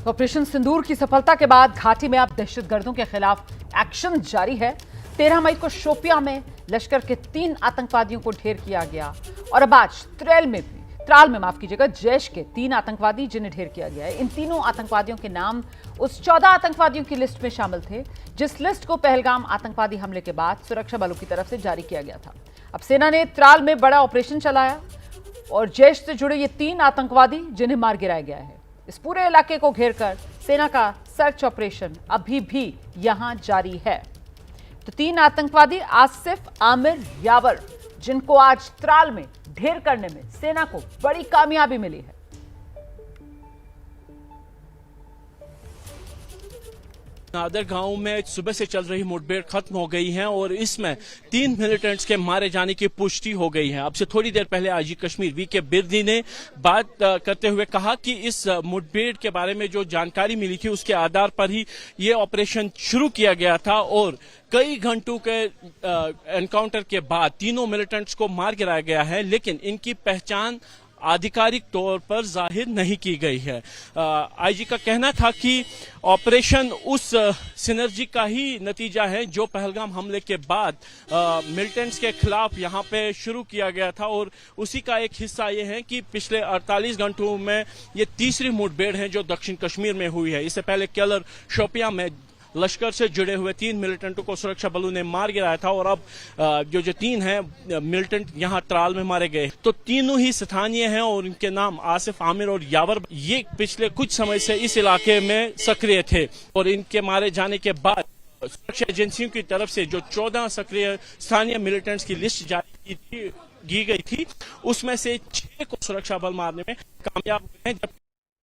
Operation सिंदूर की सफलता के बाद घाटी में अब दहशतगर्दों के खिलाफ एक्शन जारी है। 13 मई को शोपियां में लश्कर के 3 आतंकवादियों को ढेर किया गया और अब आज त्राल में जैश के 3 आतंकवादी जिन्हें ढेर किया गया है। इन तीनों आतंकवादियों के नाम उस 14 आतंकवादियों की लिस्ट में शामिल थे जिस लिस्ट को पहलगाम आतंकवादी हमले के बाद सुरक्षा बलों की तरफ से जारी किया गया था। अब सेना ने त्राल में बड़ा ऑपरेशन चलाया और जैश से जुड़े ये 3 आतंकवादी जिन्हें मार गिराया गया है। इस पूरे इलाके को घेरकर सेना का सर्च ऑपरेशन अभी भी यहां जारी है। तो 3 आतंकवादी आसिफ, आमिर, यावर, जिनको आज त्राल में ढेर करने में सेना को बड़ी कामयाबी मिली है। नादर गांव में सुबह से चल रही मुठभेड़ खत्म हो गई है और इसमें 3 मिलिटेंट्स के मारे जाने की पुष्टि हो गई है। अब से थोड़ी देर पहले आईजी कश्मीर वीके बिरदी ने बात करते हुए कहा कि इस मुठभेड़ के बारे में जो जानकारी मिली थी उसके आधार पर ही ये ऑपरेशन शुरू किया गया था और कई घंटों के एनकाउंटर के बाद तीनों मिलिटेंट्स को मार गिराया गया है, लेकिन इनकी पहचान आधिकारिक तौर पर जाहिर नहीं की गई है। आईजी का कहना था कि ऑपरेशन उस सिनर्जी का ही नतीजा है जो पहलगाम हमले के बाद मिलिटेंट्स के खिलाफ यहां पे शुरू किया गया था और उसी का एक हिस्सा ये है कि पिछले 48 घंटों में ये तीसरी मुठभेड़ है जो दक्षिण कश्मीर में हुई है। इससे पहले केलर शोपियां में लश्कर से जुड़े हुए 3 मिलिटेंटों को सुरक्षा बलों ने मार गिराया था और अब जो 3 हैं मिलिटेंट यहां त्राल में मारे गए। तो तीनों ही स्थानीय हैं और इनके नाम आसिफ, आमिर और यावर। ये पिछले कुछ समय से इस इलाके में सक्रिय थे और इनके मारे जाने के बाद सुरक्षा एजेंसियों की तरफ से जो 14 सक्रिय स्थानीय मिलिटेंट्स की लिस्ट जारी की गई थी उसमें से 6 को सुरक्षा बल मारने में कामयाब हुए हैं, जबकि